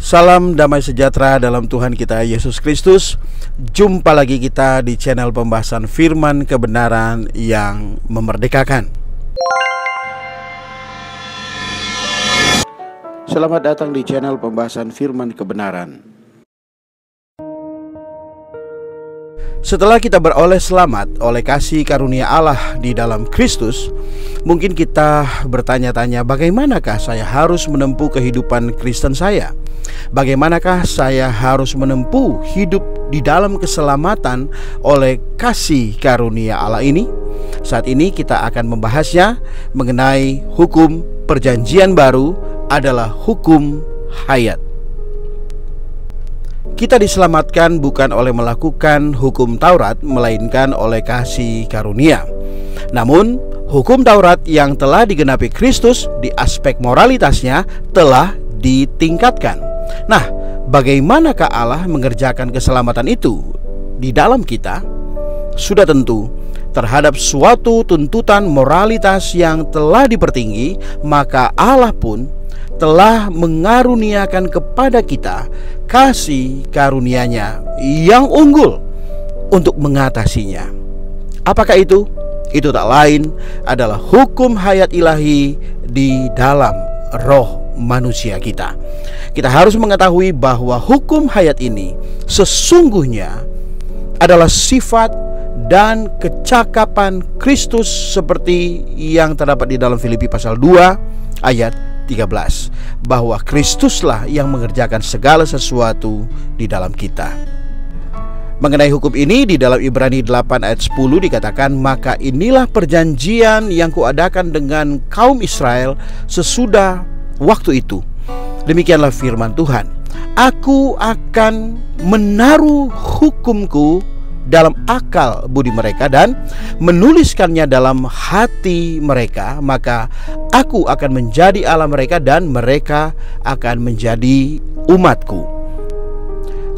Salam damai sejahtera dalam Tuhan kita Yesus Kristus. Jumpa lagi kita di channel pembahasan firman kebenaran yang memerdekakan. Selamat datang di channel pembahasan firman kebenaran. Setelah kita beroleh selamat oleh kasih karunia Allah di dalam Kristus, mungkin kita bertanya-tanya, bagaimanakah saya harus menempuh kehidupan Kristen saya? Bagaimanakah saya harus menempuh hidup di dalam keselamatan oleh kasih karunia Allah ini? Saat ini kita akan membahasnya mengenai hukum perjanjian baru adalah hukum hayat. Kita diselamatkan bukan oleh melakukan hukum Taurat, melainkan oleh kasih karunia. Namun, hukum Taurat yang telah digenapi Kristus di aspek moralitasnya telah ditingkatkan. Nah, bagaimanakah Allah mengerjakan keselamatan itu di dalam kita? Sudah tentu, terhadap suatu tuntutan moralitas yang telah dipertinggi, maka Allah pun telah mengaruniakan kepada kita kasih karunia-Nya yang unggul untuk mengatasinya. Apakah itu? Itu tak lain adalah hukum hayat ilahi di dalam roh manusia kita. Kita harus mengetahui bahwa hukum hayat ini sesungguhnya adalah sifat dan kecakapan Kristus seperti yang terdapat di dalam Filipi pasal 2 ayat 13, bahwa Kristuslah yang mengerjakan segala sesuatu di dalam kita. Mengenai hukum ini di dalam Ibrani 8 ayat 10 dikatakan, maka inilah perjanjian yang kuadakan dengan kaum Israel sesudah waktu itu. Demikianlah firman Tuhan, aku akan menaruh hukumku dalam akal budi mereka dan menuliskannya dalam hati mereka, maka aku akan menjadi Allah mereka dan mereka akan menjadi umatku.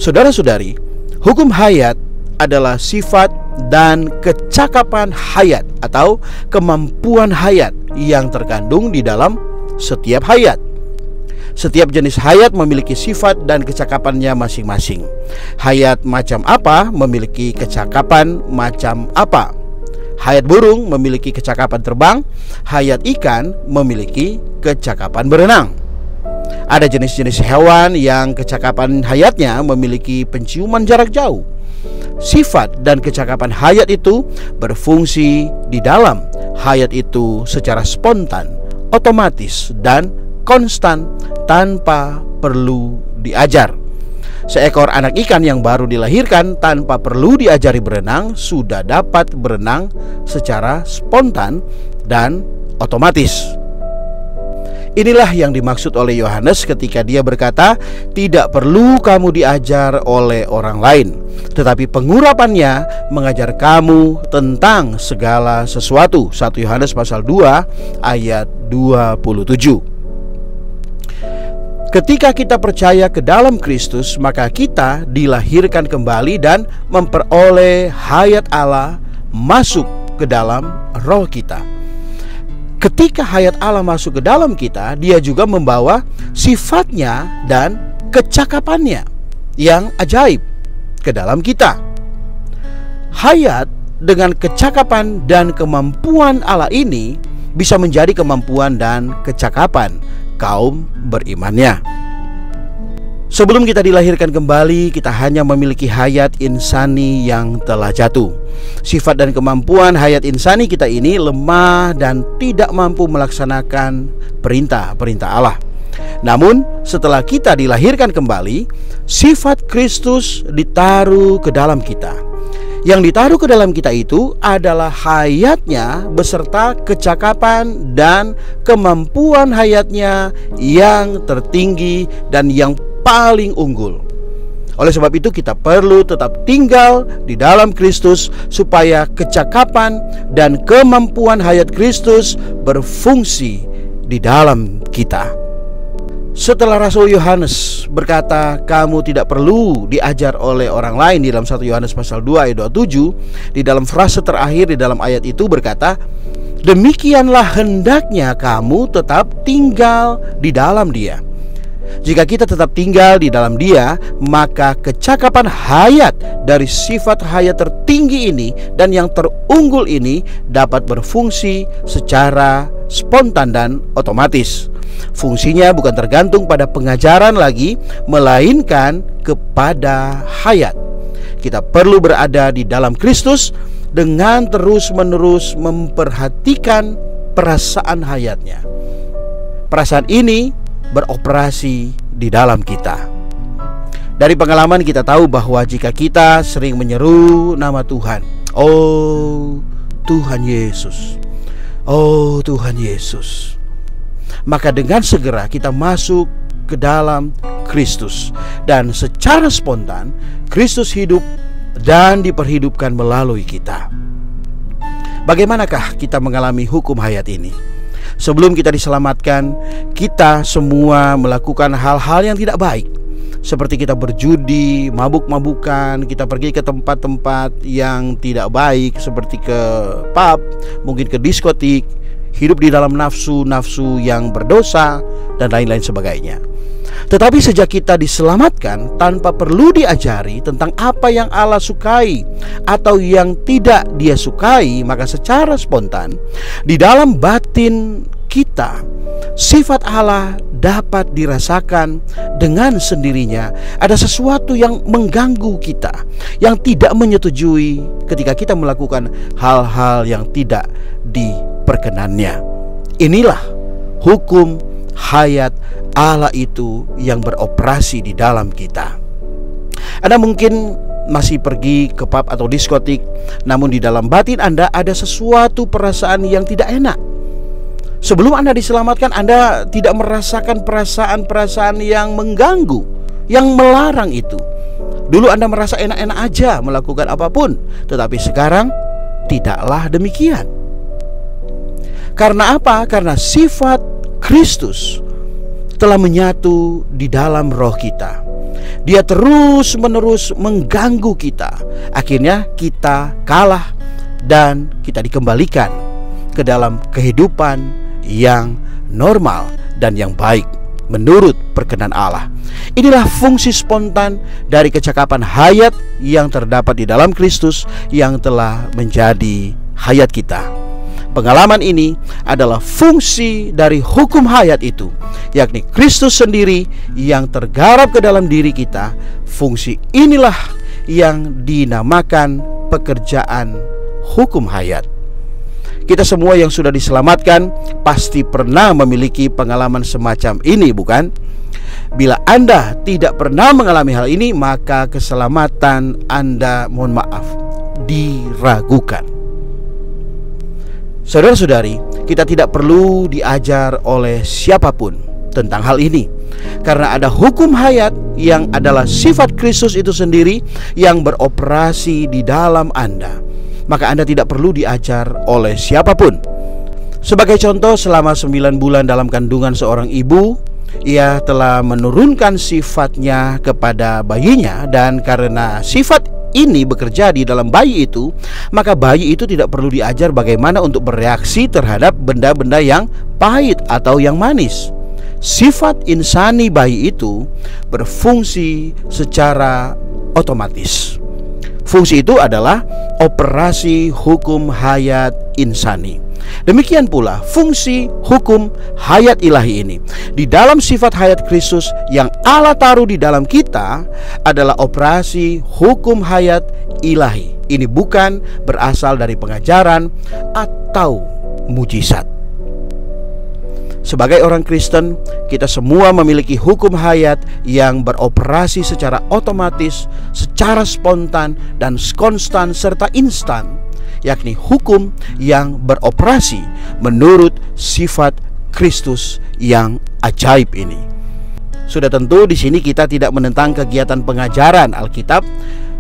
Saudara-saudari, hukum hayat adalah sifat dan kecakapan hayat atau kemampuan hayat yang terkandung di dalam setiap hayat. Setiap jenis hayat memiliki sifat dan kecakapannya masing-masing. Hayat macam apa memiliki kecakapan macam apa. Hayat burung memiliki kecakapan terbang, hayat ikan memiliki kecakapan berenang. Ada jenis-jenis hewan yang kecakapan hayatnya memiliki penciuman jarak jauh. Sifat dan kecakapan hayat itu berfungsi di dalam hayat itu secara spontan, otomatis, dan konstan tanpa perlu diajar. Seekor anak ikan yang baru dilahirkan tanpa perlu diajari berenang sudah dapat berenang secara spontan dan otomatis. Inilah yang dimaksud oleh Yohanes ketika dia berkata, tidak perlu kamu diajar oleh orang lain, tetapi pengurapannya mengajar kamu tentang segala sesuatu. 1 Yohanes pasal 2 ayat 27. Ketika kita percaya ke dalam Kristus, maka kita dilahirkan kembali dan memperoleh hayat Allah masuk ke dalam roh kita. Ketika hayat Allah masuk ke dalam kita, dia juga membawa sifatnya dan kecakapannya yang ajaib ke dalam kita. Hayat dengan kecakapan dan kemampuan Allah ini bisa menjadi kemampuan dan kecakapan kaum berimannya. Sebelum kita dilahirkan kembali, kita hanya memiliki hayat insani yang telah jatuh. Sifat dan kemampuan hayat insani kita ini lemah dan tidak mampu melaksanakan perintah-perintah Allah. Namun, setelah kita dilahirkan kembali, sifat Kristus ditaruh ke dalam kita. Yang ditaruh ke dalam kita itu adalah hayatnya beserta kecakapan dan kemampuan hayatnya yang tertinggi dan yang paling unggul. Oleh sebab itu kita perlu tetap tinggal di dalam Kristus supaya kecakapan dan kemampuan hayat Kristus berfungsi di dalam kita. Setelah Rasul Yohanes berkata, kamu tidak perlu diajar oleh orang lain di dalam 1 Yohanes pasal 2 ayat 27, di dalam frase terakhir di dalam ayat itu berkata, demikianlah hendaknya kamu tetap tinggal di dalam Dia. Jika kita tetap tinggal di dalam Dia, maka kecakapan hayat dari sifat hayat tertinggi ini dan yang terunggul ini dapat berfungsi secara spontan dan otomatis. Fungsinya bukan tergantung pada pengajaran lagi, melainkan kepada hayat. Kita perlu berada di dalam Kristus dengan terus-menerus memperhatikan perasaan hayatnya. Perasaan ini beroperasi di dalam kita. Dari pengalaman kita tahu bahwa jika kita sering menyeru nama Tuhan, "Oh Tuhan Yesus, oh Tuhan Yesus," maka dengan segera kita masuk ke dalam Kristus, dan secara spontan Kristus hidup dan diperhidupkan melalui kita. Bagaimanakah kita mengalami hukum hayat ini? Sebelum kita diselamatkan, kita semua melakukan hal-hal yang tidak baik, seperti kita berjudi, mabuk-mabukan, kita pergi ke tempat-tempat yang tidak baik, seperti ke pub, mungkin ke diskotik, hidup di dalam nafsu-nafsu yang berdosa, dan lain-lain sebagainya. Tetapi sejak kita diselamatkan, tanpa perlu diajari tentang apa yang Allah sukai atau yang tidak Dia sukai, maka secara spontan di dalam batin kita, sifat Allah dapat dirasakan dengan sendirinya. Ada sesuatu yang mengganggu kita, yang tidak menyetujui ketika kita melakukan hal-hal yang tidak diperkenannya. Inilah hukum hayat Allah itu yang beroperasi di dalam kita. Anda mungkin masih pergi ke pub atau diskotik, namun di dalam batin Anda ada sesuatu perasaan yang tidak enak. Sebelum Anda diselamatkan, Anda tidak merasakan perasaan-perasaan yang mengganggu, yang melarang itu. Dulu Anda merasa enak-enak aja melakukan apapun, tetapi sekarang tidaklah demikian. Karena apa? Karena sifat Kristus telah menyatu di dalam roh kita. Dia terus-menerus mengganggu kita. Akhirnya kita kalah dan kita dikembalikan ke dalam kehidupan yang normal dan yang baik menurut perkenan Allah. Inilah fungsi spontan dari kecakapan hayat yang terdapat di dalam Kristus yang telah menjadi hayat kita. Pengalaman ini adalah fungsi dari hukum hayat itu, yakni Kristus sendiri yang tergarap ke dalam diri kita. Fungsi inilah yang dinamakan pekerjaan hukum hayat. Kita semua yang sudah diselamatkan pasti pernah memiliki pengalaman semacam ini, bukan? Bila Anda tidak pernah mengalami hal ini, maka keselamatan Anda, mohon maaf, diragukan. Saudara-saudari, kita tidak perlu diajar oleh siapapun tentang hal ini, karena ada hukum hayat yang adalah sifat Kristus itu sendiri yang beroperasi di dalam Anda. Maka Anda tidak perlu diajar oleh siapapun. Sebagai contoh, selama 9 bulan dalam kandungan seorang ibu, ia telah menurunkan sifatnya kepada bayinya, dan karena sifat ini bekerja di dalam bayi itu, maka bayi itu tidak perlu diajar bagaimana untuk bereaksi terhadap benda-benda yang pahit atau yang manis. Sifat insani bayi itu berfungsi secara otomatis. Fungsi itu adalah operasi hukum hayat insani. Demikian pula fungsi hukum hayat ilahi ini di dalam sifat hayat Kristus yang Allah taruh di dalam kita adalah operasi hukum hayat ilahi. Ini bukan berasal dari pengajaran atau mujizat. Sebagai orang Kristen, kita semua memiliki hukum hayat yang beroperasi secara otomatis, secara spontan dan konstan serta instan, yakni hukum yang beroperasi menurut sifat Kristus yang ajaib ini. Sudah tentu di sini kita tidak menentang kegiatan pengajaran Alkitab.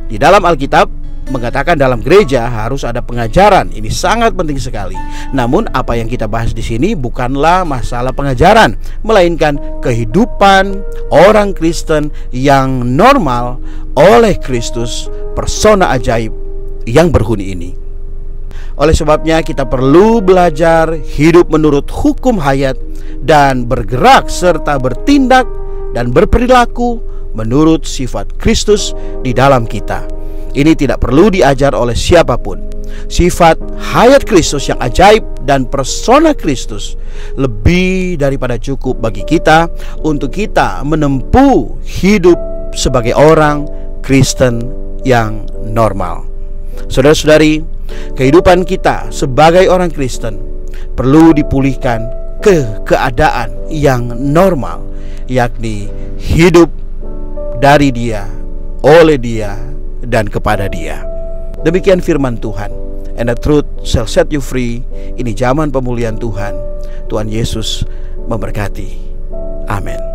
Di dalam Alkitab mengatakan dalam gereja harus ada pengajaran. Ini sangat penting sekali. Namun apa yang kita bahas di sini bukanlah masalah pengajaran, melainkan kehidupan orang Kristen yang normal oleh Kristus, persona ajaib yang berhuni ini. Oleh sebabnya kita perlu belajar hidup menurut hukum hayat dan bergerak serta bertindak dan berperilaku menurut sifat Kristus di dalam kita. Ini tidak perlu diajar oleh siapapun. Sifat hayat Kristus yang ajaib dan persona Kristus lebih daripada cukup bagi kita untuk kita menempuh hidup sebagai orang Kristen yang normal. Saudara-saudari, kehidupan kita sebagai orang Kristen perlu dipulihkan ke keadaan yang normal, yakni hidup dari Dia, oleh Dia, dan kepada Dia. Demikian firman Tuhan. And the truth shall set you free. Ini zaman pemulihan Tuhan. Tuhan Yesus memberkati. Amin.